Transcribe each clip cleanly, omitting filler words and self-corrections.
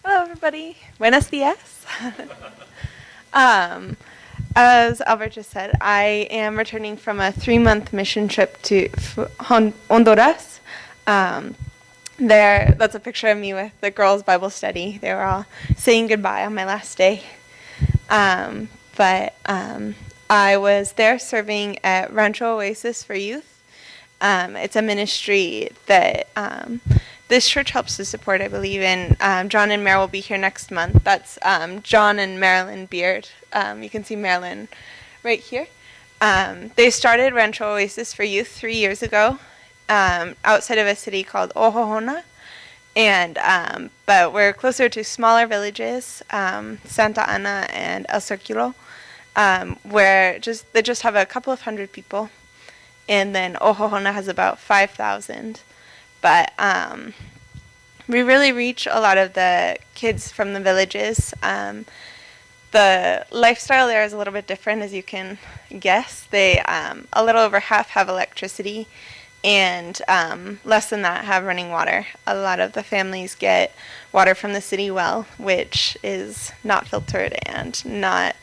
Hello, everybody. Buenos dias. As Albert just said, I am returning from a 3-month mission trip to Honduras. That's a picture of me with the girls' Bible study. They were all saying goodbye on my last day. But I was there serving at Rancho Oasis for Youth. It's a ministry that this church helps to support, I believe, and John and Mary will be here next month. That's John and Marilyn Beard. You can see Marilyn right here. They started Rancho Oasis for Youth 3 years ago outside of a city called Ojohona. But we're closer to smaller villages, Santa Ana and El Circulo, where they just have a couple of hundred people. And then Ojohona has about 5,000. But we really reach a lot of the kids from the villages. The lifestyle there is a little bit different, as you can guess. They a little over half have electricity, and less than that have running water. A lot of the families get water from the city well, which is not filtered and not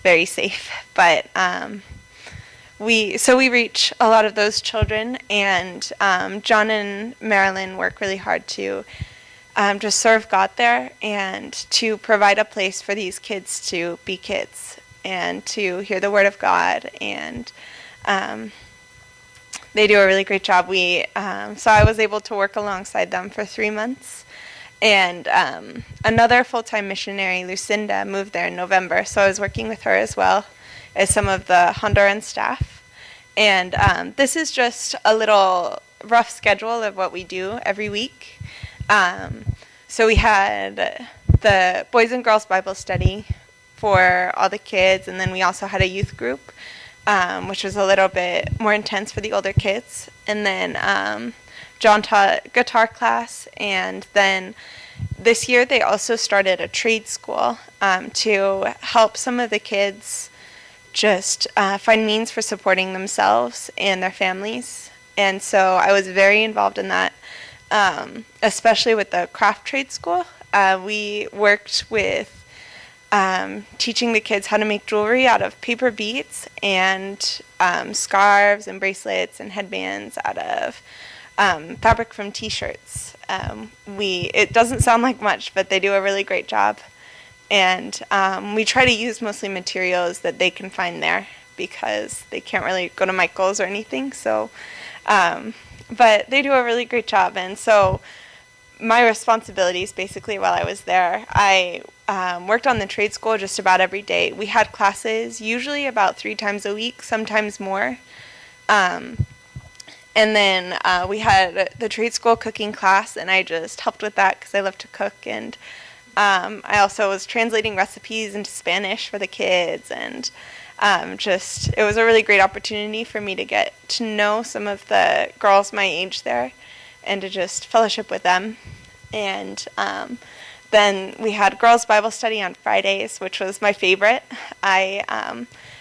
very safe. But we reach a lot of those children, and John and Marilyn work really hard to just serve God there and to provide a place for these kids to be kids and to hear the Word of God. And they do a really great job. So I was able to work alongside them for 3 months. And another full-time missionary, Lucinda, moved there in November, so I was working with her as well as some of the Honduran staff. And this is just a little rough schedule of what we do every week. So we had the Boys and Girls Bible Study for all the kids, and then we also had a youth group, which was a little bit more intense for the older kids. And then John taught guitar class, and then this year they also started a trade school to help some of the kids just find means for supporting themselves and their families. And so I was very involved in that, especially with the craft trade school. We worked with teaching the kids how to make jewelry out of paper beads and scarves and bracelets and headbands out of fabric from t-shirts. It doesn't sound like much, but they do a really great job. And we try to use mostly materials that they can find there because they can't really go to Michael's or anything. So, but they do a really great job. And so my responsibilities basically while I was there, I worked on the trade school just about every day. We had classes usually about 3 times a week, sometimes more. And then we had the trade school cooking class, and I just helped with that because I love to cook. And I also was translating recipes into Spanish for the kids, and it was a really great opportunity for me to get to know some of the girls my age there and to just fellowship with them. And then we had girls' Bible study on Fridays, which was my favorite. I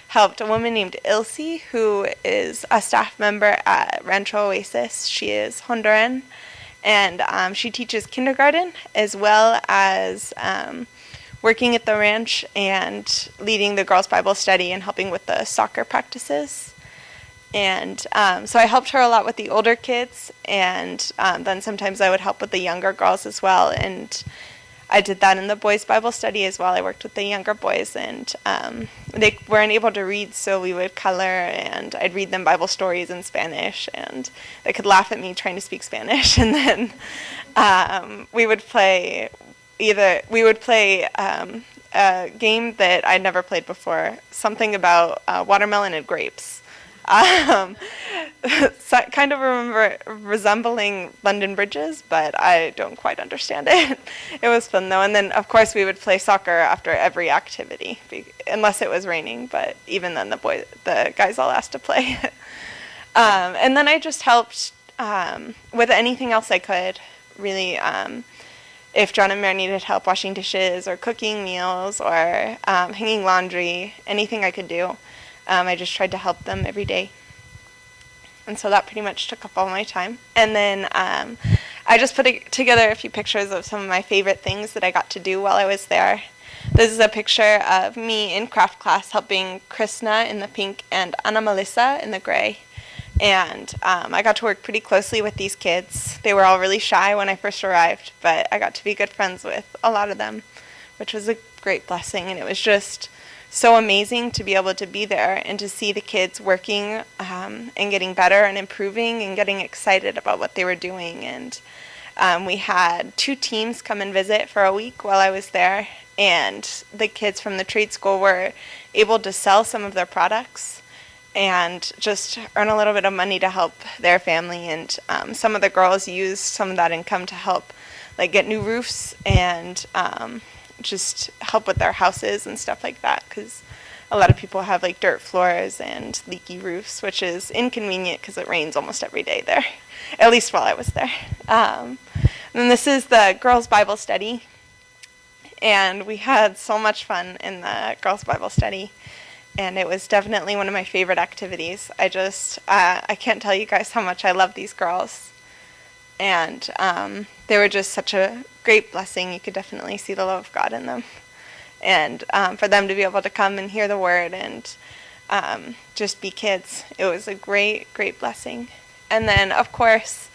helped a woman named Ilse, who is a staff member at Rancho Oasis. She is Honduran. And she teaches kindergarten as well as working at the ranch and leading the girls' Bible study and helping with the soccer practices. And so I helped her a lot with the older kids, and then sometimes I would help with the younger girls as well. And I did that in the boys' Bible study as well. I worked with the younger boys, and they weren't able to read, so we would color, and I'd read them Bible stories in Spanish, and they could laugh at me trying to speak Spanish. And then we would play a game that I'd never played before, something about watermelon and grapes. So kind of resembling London bridges, but I don't quite understand it. It was fun though. And then of course we would play soccer after every activity, unless it was raining, but even then the guys all asked to play. And then I just helped with anything else I could, really. If John and Mary needed help washing dishes or cooking meals or hanging laundry, anything I could do, I just tried to help them every day. And so that pretty much took up all my time. And then I just put together a few pictures of some of my favorite things that I got to do while I was there. This is a picture of me in craft class helping Krishna in the pink and Ana Melissa in the gray. And I got to work pretty closely with these kids. They were all really shy when I first arrived, but I got to be good friends with a lot of them, which was a great blessing. And it was just so amazing to be able to be there and to see the kids working and getting better and improving and getting excited about what they were doing. And we had 2 teams come and visit for a week while I was there, and the kids from the trade school were able to sell some of their products and just earn a little bit of money to help their family. And some of the girls used some of that income to help like get new roofs and just help with their houses and stuff like that, because a lot of people have like dirt floors and leaky roofs, which is inconvenient because it rains almost every day there, at least while I was there. And this is the girls' Bible study, and we had so much fun in the girls' Bible study, and it was definitely one of my favorite activities. I can't tell you guys how much I love these girls, and they were just such a great blessing. You could definitely see the love of God in them. And for them to be able to come and hear the word and just be kids, it was a great, great blessing. And then, of course,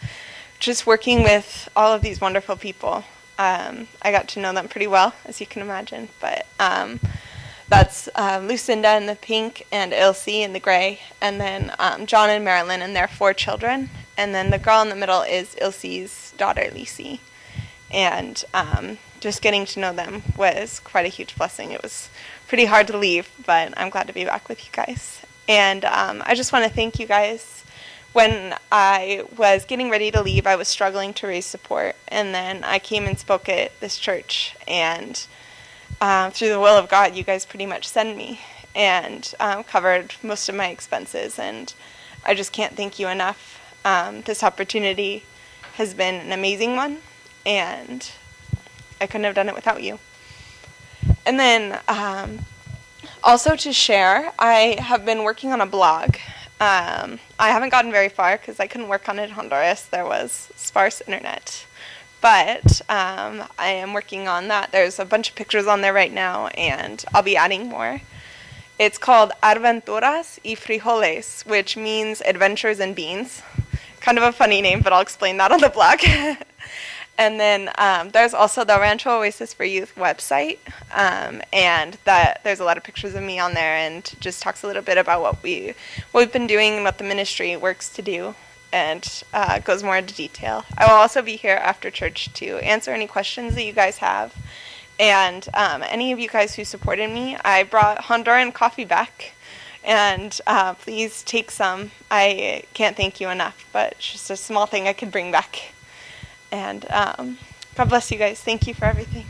just working with all of these wonderful people. I got to know them pretty well, as you can imagine. But that's Lucinda in the pink and Ilse in the gray. And then John and Marilyn and their 4 children. And then the girl in the middle is Ilse's daughter, Lisi. And just getting to know them was quite a huge blessing. It was pretty hard to leave, but I'm glad to be back with you guys. And I just want to thank you guys. When I was getting ready to leave, I was struggling to raise support, and then I came and spoke at this church, and through the will of God, you guys pretty much sent me and covered most of my expenses, and I just can't thank you enough. This opportunity has been an amazing one, and I couldn't have done it without you. And then also to share, I have been working on a blog. I haven't gotten very far because I couldn't work on it in Honduras. There was sparse internet. But I am working on that. There's a bunch of pictures on there right now, and I'll be adding more. It's called Aventuras y Frijoles, which means adventures and beans. Kind of a funny name, but I'll explain that on the blog. And then there's also the Rancho Oasis for Youth website, and there's a lot of pictures of me on there, and just talks a little bit about what we've been doing and what the ministry works to do, and goes more into detail. I will also be here after church to answer any questions that you guys have, and any of you guys who supported me. I brought Honduran coffee back, and please take some. I can't thank you enough, but it's just a small thing I could bring back. And God bless you guys. Thank you for everything.